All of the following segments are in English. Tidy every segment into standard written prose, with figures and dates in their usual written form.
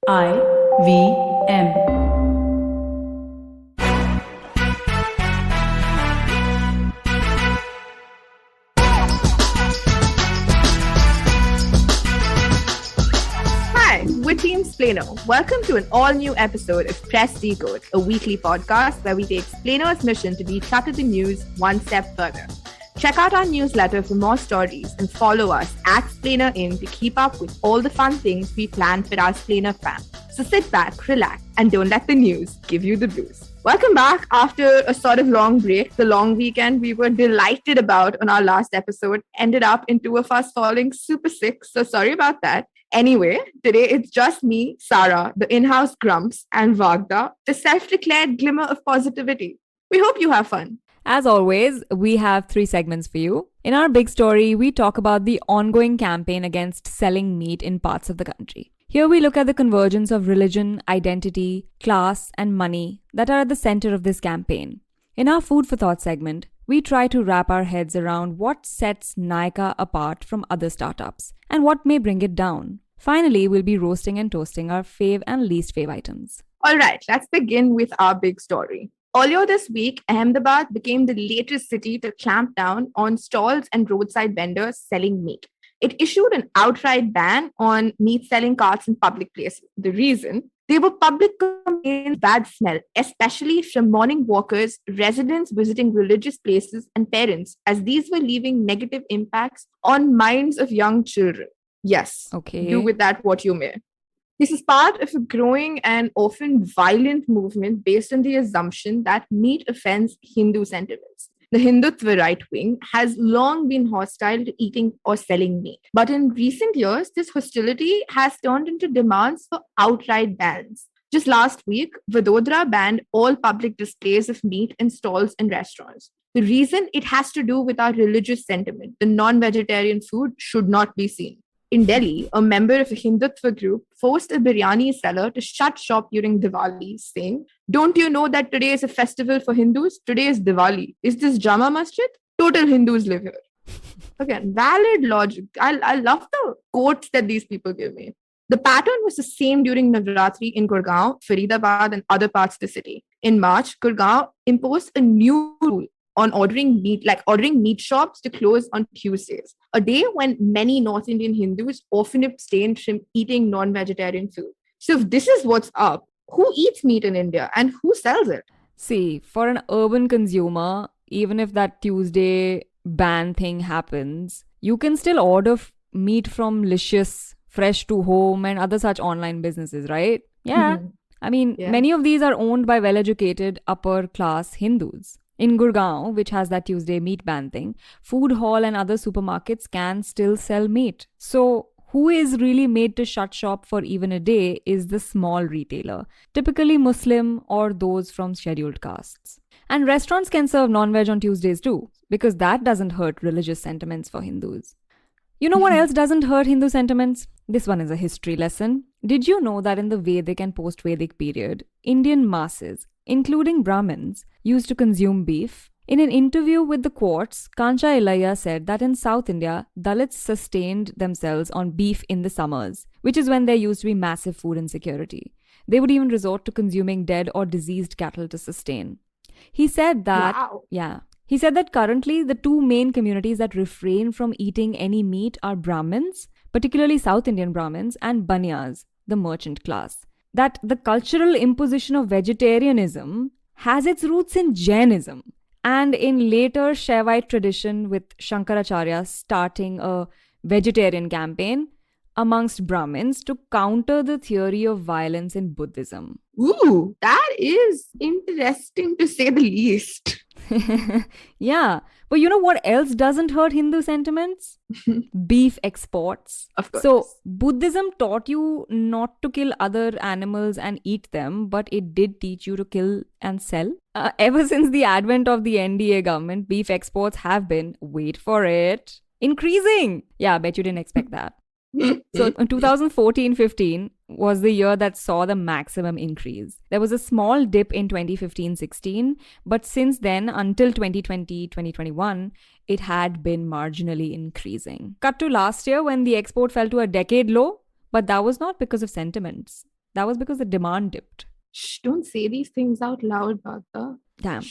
IVM. Hi, we're Team Explainer. Welcome to an all-new episode of Press Decode, a weekly podcast where we take Explainer's mission to be cut to the news one step further. Check out our newsletter for more stories and follow us at Explainer In to keep up with all the fun things we plan for our Explainer fam. So sit back, relax, and don't let the news give you the blues. Welcome back after a sort of long break. The long weekend we were delighted about on our last episode ended up in two of us falling super sick, so sorry about that. Anyway, today it's just me, Sara, the in-house grumps, and Vagda, the self-declared glimmer of positivity. We hope you have fun. As always, we have 3 segments for you. In our big story, we talk about the ongoing campaign against selling meat in parts of the country. Here we look at the convergence of religion, identity, class, and money that are at the center of this campaign. In our Food for Thought segment, we try to wrap our heads around what sets Nykaa apart from other startups and what may bring it down. Finally, we'll be roasting and toasting our fave and least fave items. All right, let's begin with our big story. Earlier this week, Ahmedabad became the latest city to clamp down on stalls and roadside vendors selling meat. It issued an outright ban on meat selling carts in public places. The reason? They were public complaints of bad smell, especially from morning walkers, residents visiting religious places, and parents, as these were leaving negative impacts on minds of young children. Yes, Okay. do with that what you may. This is part of a growing and often violent movement based on the assumption that meat offends Hindu sentiments. The Hindutva right wing has long been hostile to eating or selling meat. But in recent years, this hostility has turned into demands for outright bans. Just last week, Vadodara banned all public displays of meat in stalls and restaurants. The reason? It has to do with our religious sentiment. The non-vegetarian food should not be seen. In Delhi, a member of a Hindutva group forced a biryani seller to shut shop during Diwali, saying, "Don't you know that today is a festival for Hindus? Today is Diwali. Is this Jama Masjid? Total Hindus live here." Again, valid logic. I love the quotes that these people give me. The pattern was the same during Navratri in Gurgaon, Faridabad, and other parts of the city. In March, Gurgaon imposed a new rule on ordering meat shops to close on Tuesdays, a day when many North Indian Hindus often abstain from eating non-vegetarian food. So if this is what's up, who eats meat in India and who sells it? See, for an urban consumer, even if that Tuesday ban thing happens, you can still order meat from Licious, Fresh to Home, and other such online businesses, right? Yeah. Mhm. I mean, Yeah. many of these are owned by well-educated upper-class Hindus. In Gurgaon, which has that Tuesday meat ban thing, food hall and other supermarkets can still sell meat. So, who is really made to shut shop for even a day is the small retailer, typically Muslim or those from scheduled castes. And restaurants can serve non-veg on Tuesdays too, because that doesn't hurt religious sentiments for Hindus. You know what else doesn't hurt Hindu sentiments? This one is a history lesson. Did you know that in the Vedic and post-Vedic period, Indian masses, including Brahmins, used to consume beef? In an interview with the Quartz, Kancha Ilayya said that in South India, Dalits sustained themselves on beef in the summers, which is when there used to be massive food insecurity. They would even resort to consuming dead or diseased cattle to sustain. He said that, Wow. He said that currently the 2 main communities that refrain from eating any meat are Brahmins, particularly South Indian Brahmins, and Banyas, the merchant class. That the cultural imposition of vegetarianism has its roots in Jainism and in later Shaivite tradition, with Shankaracharya starting a vegetarian campaign amongst Brahmins to counter the theory of violence in Buddhism. Ooh, that is interesting to say the least. Yeah, but you know what else doesn't hurt Hindu sentiments? Beef exports. Of course. So, Buddhism taught you not to kill other animals and eat them, but it did teach you to kill and sell. Ever since the advent of the NDA government, beef exports have been, wait for it, increasing. Yeah, I bet you didn't expect that. So 2014-15 was the year that saw the maximum increase. There was a small dip in 2015-16, but since then, until 2020-2021, it had been marginally increasing. Cut to last year when the export fell to a decade low, but that was not because of sentiments. That was because the demand dipped. Shh, don't say these things out loud, Vagda. Damn,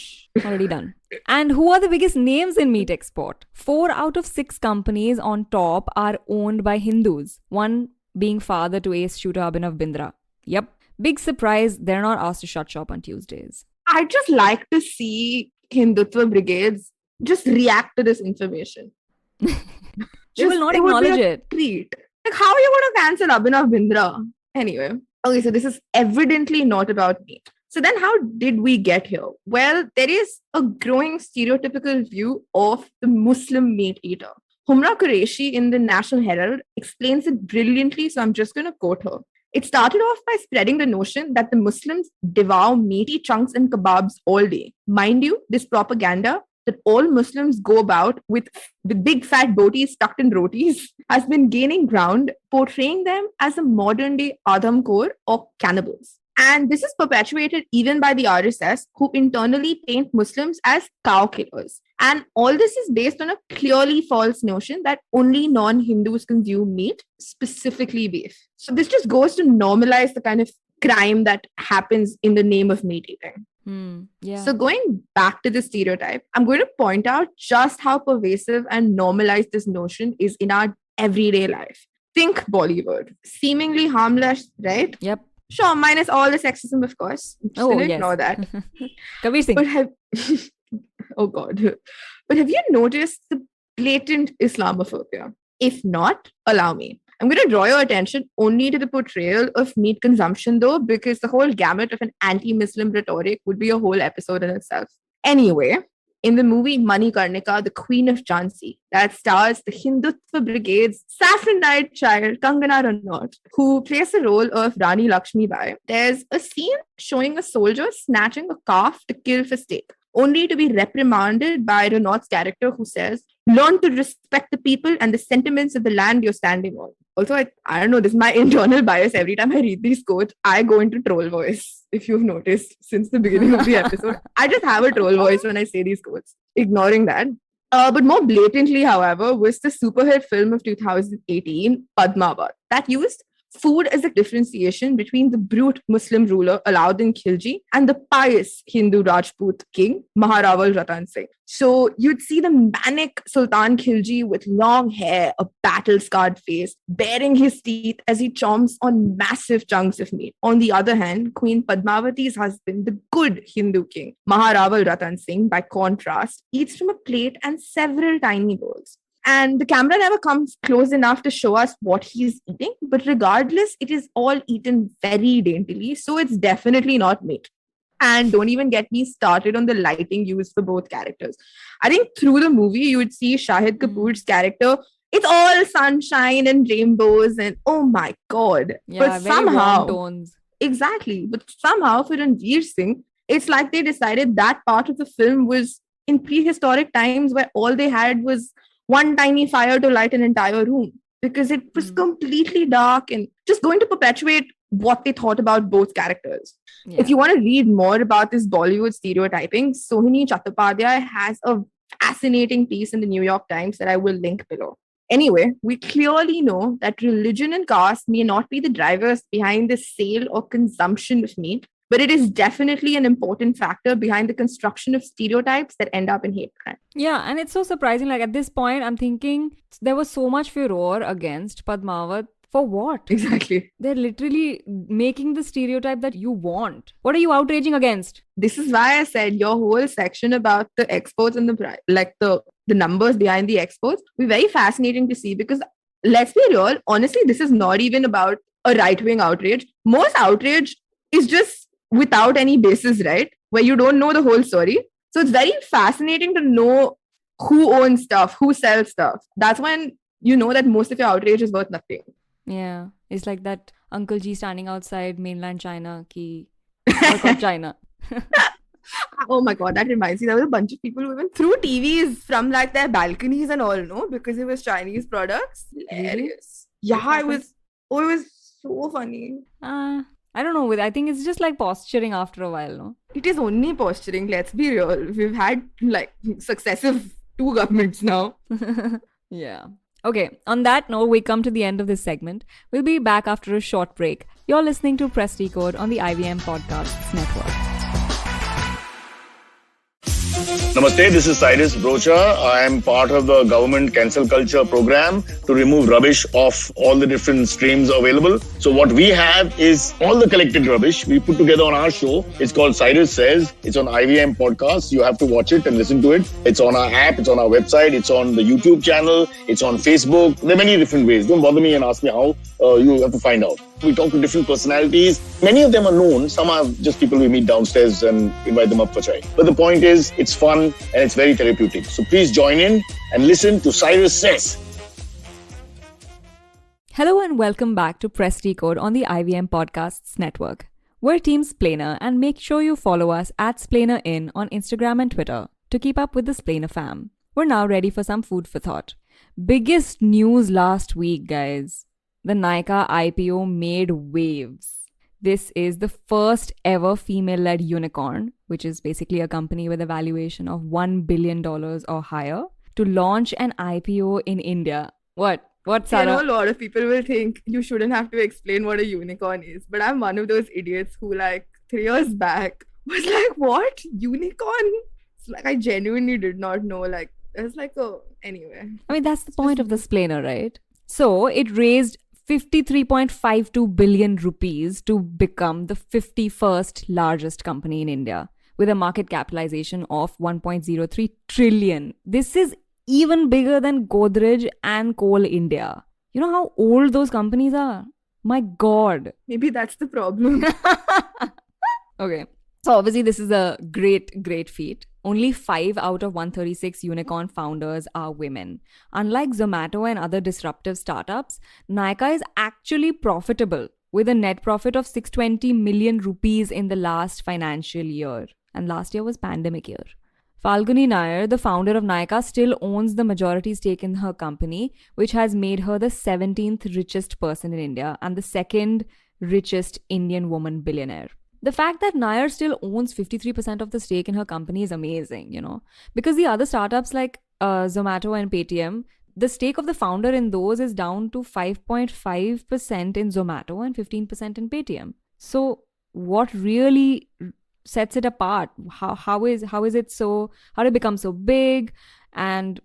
already done. And who are the biggest names in meat export? 4 out of 6 companies on top are owned by Hindus, one being father to ace shooter Abhinav Bindra. Yep, big surprise, they're not asked to shut shop on Tuesdays. I'd just like to see Hindutva brigades just react to this information. They will not acknowledge it. Treat. Like, how are you going to cancel Abhinav Bindra? Anyway, okay, so this is evidently not about meat. So then how did we get here? Well, there is a growing stereotypical view of the Muslim meat eater. Humra Qureshi in the National Herald explains it brilliantly, so I'm just going to quote her. It started off by spreading the notion that the Muslims devour meaty chunks and kebabs all day. Mind you, this propaganda that all Muslims go about with the big fat botis stuck in rotis has been gaining ground, portraying them as a modern day Adam Khor or cannibals. And this is perpetuated even by the RSS, who internally paint Muslims as cow killers. And all this is based on a clearly false notion that only non-Hindus consume meat, specifically beef. So this just goes to normalize the kind of crime that happens in the name of meat eating. Yeah. So going back to the stereotype, I'm going to point out just how pervasive and normalized this notion is in our everyday life. Think Bollywood. Seemingly harmless, right? Yep. Sure, minus all the sexism, of course. Just gonna ignore that. Kabir Singh. But oh God. But have you noticed the blatant Islamophobia? If not, allow me. I'm going to draw your attention only to the portrayal of meat consumption, though, because the whole gamut of an anti-Muslim rhetoric would be a whole episode in itself. Anyway, in the movie Manikarnika, the Queen of Jhansi, that stars the Hindutva Brigade's saffron-dyed child, Kangana Ranaut, who plays the role of Rani Lakshmi Bai, there's a scene showing a soldier snatching a calf to kill for steak, only to be reprimanded by Renault's character who says, learn to respect the people and the sentiments of the land you're standing on. Also, I don't know, this is my internal bias. Every time I read these quotes, I go into troll voice. If you've noticed since the beginning of the episode, I just have a troll voice when I say these quotes, ignoring that. But more blatantly, however, was the super hit film of 2018, Padmavat, that used food as a differentiation between the brute Muslim ruler Alauddin Khilji and the pious Hindu Rajput king Maharaval Ratan Singh. So you'd see the manic Sultan Khilji with long hair, a battle-scarred face, baring his teeth as he chomps on massive chunks of meat. On the other hand, Queen Padmavati's husband, the good Hindu king Maharaval Ratan Singh, by contrast, eats from a plate and several tiny bowls. And the camera never comes close enough to show us what he's eating. But regardless, it is all eaten very daintily. So it's definitely not meat. And don't even get me started on the lighting used for both characters. I think through the movie, you would see Shahid Kapoor's character. It's all sunshine and rainbows and oh my God. Yeah, but very somehow, warm tones. exactly. But somehow for Ranveer Singh, it's like they decided that part of the film was in prehistoric times where all they had was one tiny fire to light an entire room because it was completely dark and just going to perpetuate what they thought about both characters. Yeah. If you want to read more about this Bollywood stereotyping, Sohini Chattopadhyay has a fascinating piece in the New York Times that I will link below. Anyway, we clearly know that religion and caste may not be the drivers behind the sale or consumption of meat, but it is definitely an important factor behind the construction of stereotypes that end up in hate crime. Yeah, and it's so surprising. Like at this point, I'm thinking there was so much furor against Padmavat. For what? Exactly. They're literally making the stereotype that you want. What are you outraging against? This is why I said your whole section about the exports and the numbers behind the exports be very fascinating to see because let's be real, honestly, this is not even about a right-wing outrage. Most outrage is just without any basis, right? Where you don't know the whole story. So it's very fascinating to know who owns stuff, who sells stuff. That's when you know that most of your outrage is worth nothing. Yeah, it's like that Uncle G standing outside mainland China ki boycott China. Oh my God, that reminds me. There was a bunch of people who even threw TVs from like their balconies and all, no? Because it was Chinese products. Hilarious. Yeah, it was so funny. I don't know. I think it's just like posturing after a while, no? It is only posturing, let's be real. We've had like successive 2 governments now. Yeah. Okay, on that note, we come to the end of this segment. We'll be back after a short break. You're listening to Press Decode on the IVM Podcasts Network. Namaste, this is Cyrus Brocha. I am part of the government cancel culture program to remove rubbish off all the different streams available. So what we have is all the collected rubbish we put together on our show. It's called Cyrus Says. It's on IVM Podcasts. You have to watch it and listen to it. It's on our app. It's on our website. It's on the YouTube channel. It's on Facebook. There are many different ways. Don't bother me and ask me how. You have to find out. We talk to different personalities. Many of them are known. Some are just people we meet downstairs and invite them up for chai. But the point is, it's fun and it's very therapeutic. So please join in and listen to Cyrus Says. Hello and welcome back to Press Decode on the IVM Podcasts Network. We're Team Splainer and make sure you follow us at SplainerIn on Instagram and Twitter to keep up with the Splainer fam. We're now ready for some food for thought. Biggest news last week, guys. The Nykaa IPO made waves. This is the first ever female-led unicorn, which is basically a company with a valuation of $1 billion or higher, to launch an IPO in India. What, Sara? I know a lot of people will think you shouldn't have to explain what a unicorn is, but I'm one of those idiots who, 3 years back, was like, what? Unicorn? So, I genuinely did not know. There's anyway. I mean, that's the point of the splainer, right? So, it raised 53.52 billion rupees to become the 51st largest company in India with a market capitalization of 1.03 trillion. This is even bigger than Godrej and Coal India. You know how old those companies are? My God. Maybe that's the problem. Okay. So obviously this is a great feat. Only 5 out of 136 unicorn founders are women. Unlike Zomato and other disruptive startups, Nykaa is actually profitable with a net profit of 620 million rupees in the last financial year. And last year was pandemic year. Falguni Nair, the founder of Nykaa, still owns the majority stake in her company, which has made her the 17th richest person in India and the 2nd richest Indian woman billionaire. The fact that Nair still owns 53% of the stake in her company is amazing, because the other startups like Zomato and Paytm, the stake of the founder in those is down to 5.5% in Zomato and 15% in Paytm. So what really sets it apart? How did it become so big? And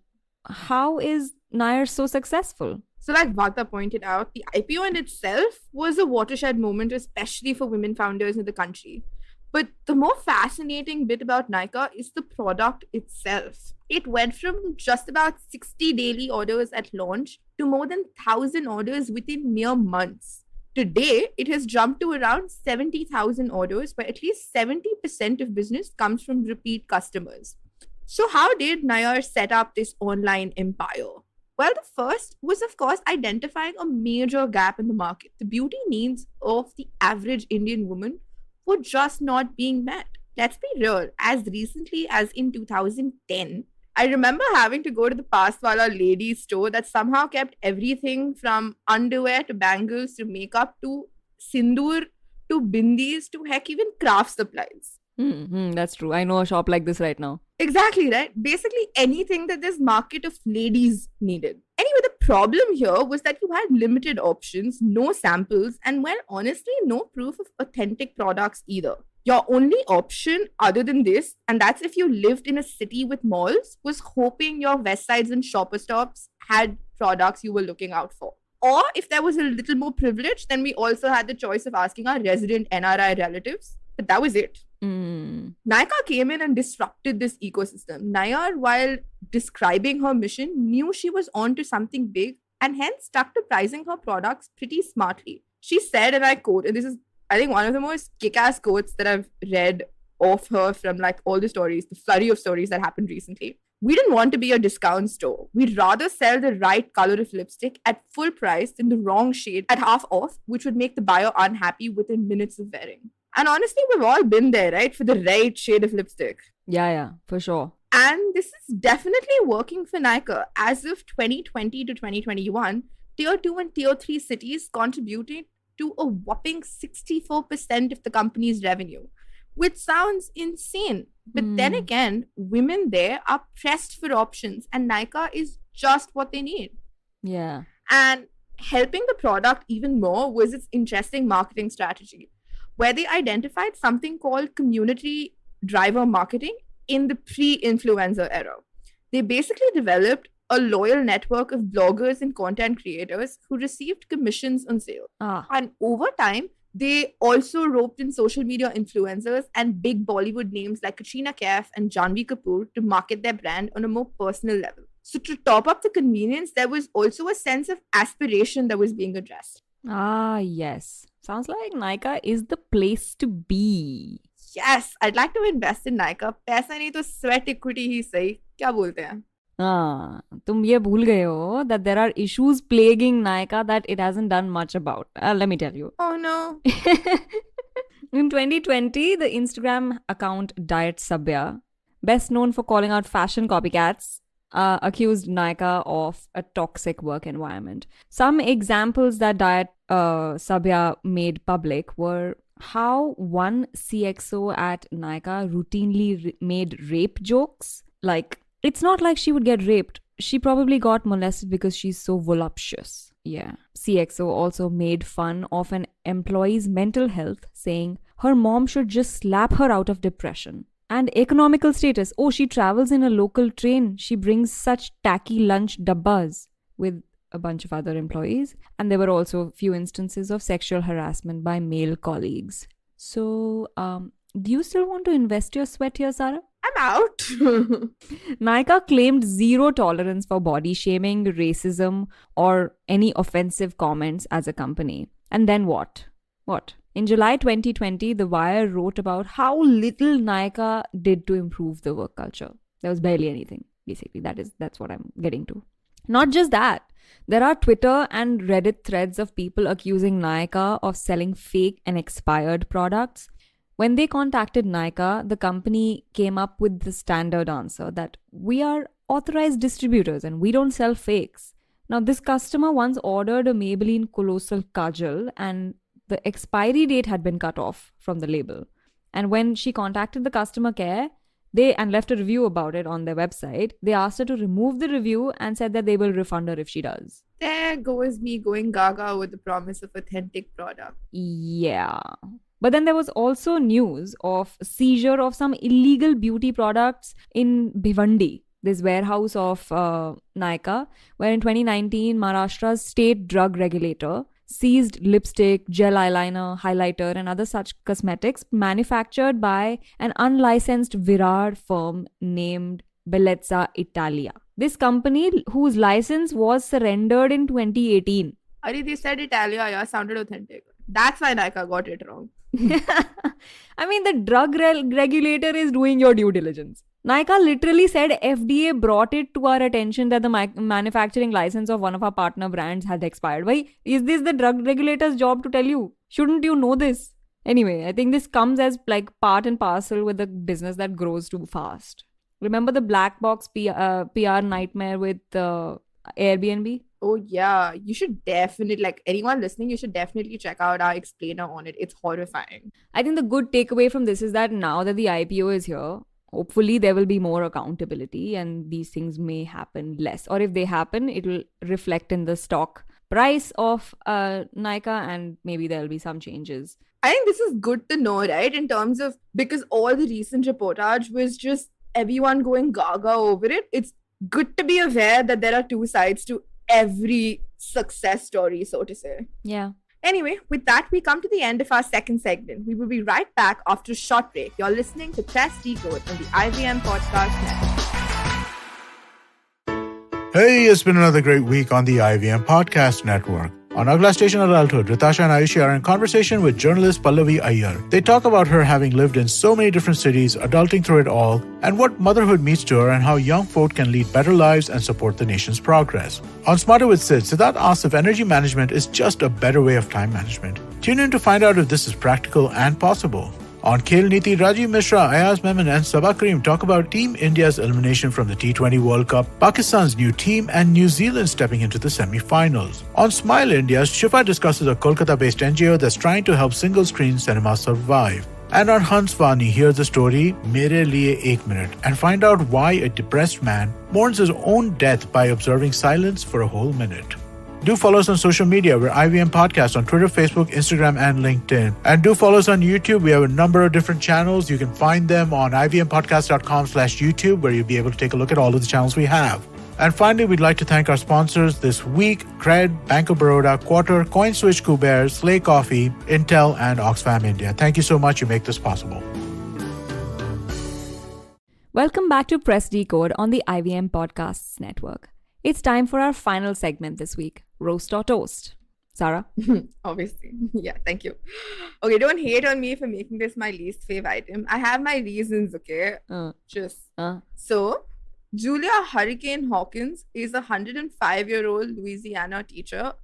how is Nair so successful? So like Vagda pointed out, the IPO in itself was a watershed moment, especially for women founders in the country. But the more fascinating bit about Nykaa is the product itself. It went from just about 60 daily orders at launch to more than 1,000 orders within mere months. Today, it has jumped to around 70,000 orders, where at least 70% of business comes from repeat customers. So how did Nair set up this online empire? Well, the first was, of course, identifying a major gap in the market. The beauty needs of the average Indian woman were just not being met. Let's be real, as recently as in 2010, I remember having to go to the Paswala ladies store that somehow kept everything from underwear to bangles to makeup to sindoor to bindis to heck even craft supplies. That's true. I know a shop like this right now. Exactly, right? Basically anything that this market of ladies needed. Anyway, the problem here was that you had limited options, no samples, and well, honestly, no proof of authentic products either. Your only option other than this, and that's if you lived in a city with malls, was hoping your West Sides and Shopper Stops had products you were looking out for. Or if there was a little more privilege, then we also had the choice of asking our resident NRI relatives. But that was it. Nykaa came in and disrupted this ecosystem. Nair, while describing her mission, knew she was onto something big and hence stuck to pricing her products pretty smartly. She said, and I quote, and this is, I think, one of the most kick-ass quotes that I've read of her from like all the stories, the flurry of stories that happened recently. We didn't want to be a discount store. We'd rather sell the right color of lipstick at full price than the wrong shade at half off, which would make the buyer unhappy within minutes of wearing. And honestly, we've all been there, right? For the right shade of lipstick. Yeah, for sure. And this is definitely working for Nykaa. As of 2020 to 2021, Tier 2 and Tier 3 cities contributed to a whopping 64% of the company's revenue, which sounds insane. But then again, women there are pressed for options and Nykaa is just what they need. Yeah. And helping the product even more was its interesting marketing strategy, where they identified something called community driver marketing in the pre-influencer era. They basically developed a loyal network of bloggers and content creators who received commissions on sale. Ah. And over time, they also roped in social media influencers and big Bollywood names like Katrina Kaif and Janvi Kapoor to market their brand on a more personal level. So, to top up the convenience, there was also a sense of aspiration that was being addressed. Ah, yes. Sounds like Nykaa is the place to be. Yes, I'd like to invest in Nykaa. पैसा नहीं तो sweat equity ही सही. क्या बोलते हैं? Ah, तुम ये भूल गए हो that there are issues plaguing Nykaa that it hasn't done much about. Let me tell you. Oh no. In 2020, the Instagram account Diet Sabya, best known for calling out fashion copycats, accused Nykaa of a toxic work environment. Some examples that Diet Sabya made public were how one CXO at Nykaa routinely made rape jokes. Like, it's not like she would get raped. She probably got molested because she's so voluptuous. Yeah. CXO also made fun of an employee's mental health, saying her mom should just slap her out of depression. And economical status. Oh, she travels in a local train. She brings such tacky lunch dabbas with a bunch of other employees. And there were also a few instances of sexual harassment by male colleagues. So, do you still want to invest your sweat here, Sara? I'm out. Nykaa claimed zero tolerance for body shaming, racism, or any offensive comments as a company. And then what? What? In July 2020, The Wire wrote about how little Nykaa did to improve the work culture. There was barely anything, basically. That's what I'm getting to. Not just that. There are Twitter and Reddit threads of people accusing Nykaa of selling fake and expired products. When they contacted Nykaa, the company came up with the standard answer that we are authorized distributors and we don't sell fakes. Now, this customer once ordered a Maybelline Colossal Kajal and the expiry date had been cut off from the label. And when she contacted the customer care, and left a review about it on their website, they asked her to remove the review and said that they will refund her if she does. There goes me going gaga with the promise of authentic product. Yeah. But then there was also news of seizure of some illegal beauty products in Bhiwandi, this warehouse of Nykaa, where in 2019, Maharashtra's state drug regulator seized lipstick, gel eyeliner, highlighter, and other such cosmetics manufactured by an unlicensed Virar firm named Bellezza Italia. This company, whose license was surrendered in 2018. They said Italia, yeah, sounded authentic. That's why Nykaa got it wrong. I mean, the drug regulator is doing your due diligence. Nykaa literally said FDA brought it to our attention that the manufacturing license of one of our partner brands had expired. Why is this the drug regulator's job to tell you? Shouldn't you know this? Anyway, I think this comes as like part and parcel with a business that grows too fast. Remember the black box PR nightmare with Airbnb? Oh yeah, you should definitely, like anyone listening, you should definitely check out our explainer on it. It's horrifying. I think the good takeaway from this is that now that the IPO is here, hopefully there will be more accountability and these things may happen less. Or if they happen, it will reflect in the stock price of Nykaa and maybe there will be some changes. I think this is good to know, right? In terms of, because all the recent reportage was just everyone going gaga over it. It's good to be aware that there are two sides to every success story, so to say. Yeah. Anyway, with that, we come to the end of our second segment. We will be right back after a short break. You're listening to Press Decode on the IVM Podcast Network. Hey, it's been another great week on the IVM Podcast Network. On Agla Station Adulthood, Ritasha and Ayushi are in conversation with journalist Pallavi Iyer. They talk about her having lived in so many different cities, adulting through it all, and what motherhood means to her and how young folk can lead better lives and support the nation's progress. On Smarter with Sid, Siddharth asks if energy management is just a better way of time management. Tune in to find out if this is practical and possible. On Khel Niti, Rajiv Mishra, Ayaz Memon and Sabah Karim talk about Team India's elimination from the T20 World Cup, Pakistan's new team and New Zealand stepping into the semi-finals. On Smile India, Shifa discusses a Kolkata-based NGO that's trying to help single-screen cinema survive. And on Hansvani, hear the story Mere Liye Ek Minute and find out why a depressed man mourns his own death by observing silence for a whole minute. Do follow us on social media. We're IVM Podcast on Twitter, Facebook, Instagram, and LinkedIn. And do follow us on YouTube. We have a number of different channels. You can find them on ivmpodcast.com/YouTube, where you'll be able to take a look at all of the channels we have. And finally, we'd like to thank our sponsors this week: Cred, Bank of Baroda, Quarter, CoinSwitch, Kuber, Slay Coffee, Intel, and Oxfam India. Thank you so much. You make this possible. Welcome back to Press Decode on the IVM Podcasts Network. It's time for our final segment this week, Roast or Toast. Sara? Obviously. Yeah, thank you. Okay, don't hate on me for making this my least fave item. I have my reasons, okay? So, Julia Hurricane Hawkins is a 105-year-old Louisiana teacher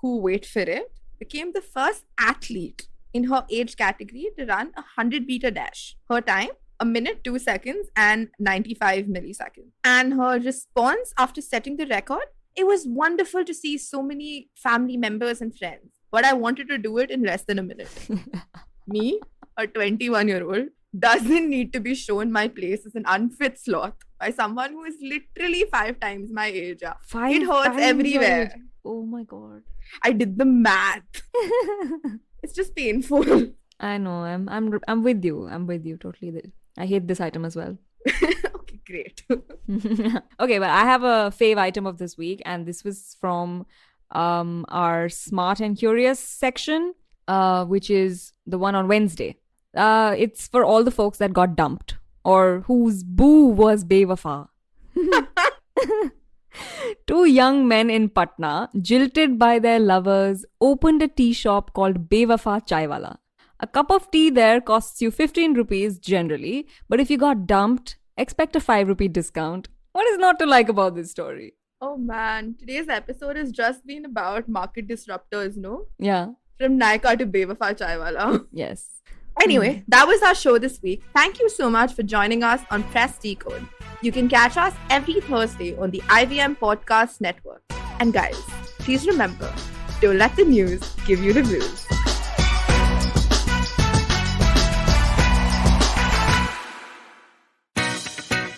who, wait for it, became the first athlete in her age category to run a 100-meter dash. Her time, 1 minute, 2 seconds and 95 milliseconds. And her response after setting the record, it was wonderful to see so many family members and friends. But I wanted to do it in less than a minute. Me, a 21-year-old, doesn't need to be shown my place as an unfit sloth by someone who is literally 5 times my age. It hurts everywhere. Oh my God. I did the math. It's just painful. I know. I'm with you. I'm with you totally. I hate this item as well. Okay, great. Okay, but I have a fave item of this week, and this was from our Smart and Curious section, which is the one on Wednesday. It's for all the folks that got dumped or whose boo was Bewafa. 2 young men in Patna, jilted by their lovers, opened a tea shop called Bewafa Chaiwala. A cup of tea there costs you 15 rupees generally, but if you got dumped, expect a 5 rupee discount. What is not to like about this story? Oh man, today's episode has just been about market disruptors, no? Yeah. From Nykaa to Bewafa Chaiwala. Yes. Anyway, that was our show this week. Thank you so much for joining us on Press Decode. You can catch us every Thursday on the IVM Podcast Network. And guys, please remember, don't let the news give you the blues.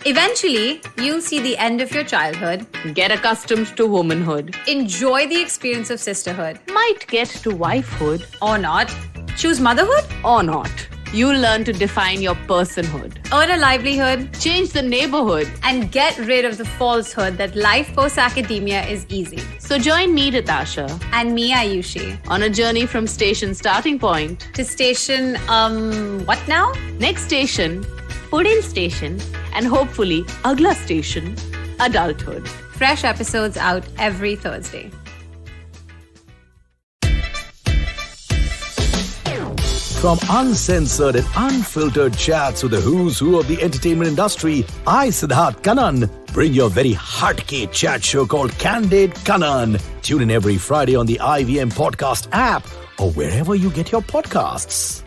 Eventually, you'll see the end of your childhood, Get accustomed to womanhood. enjoy the experience of sisterhood, Might get to wifehood or not, choose motherhood, or not. You'll learn to define your personhood. earn a livelihood, Change the neighborhood. and get rid of the falsehood that life post-academia is easy. So join me, Ritasha, And me, Ayushi, on a journey from station starting point. to station, what now? Next station, Pudin station, and hopefully, Agla station, adulthood. Fresh episodes out every Thursday. From uncensored and unfiltered chats with the who's who of the entertainment industry, I, Siddharth Kannan, bring you a very hardcore chat show called Candid Kannan. Tune in every Friday on the IVM Podcast app or wherever you get your podcasts.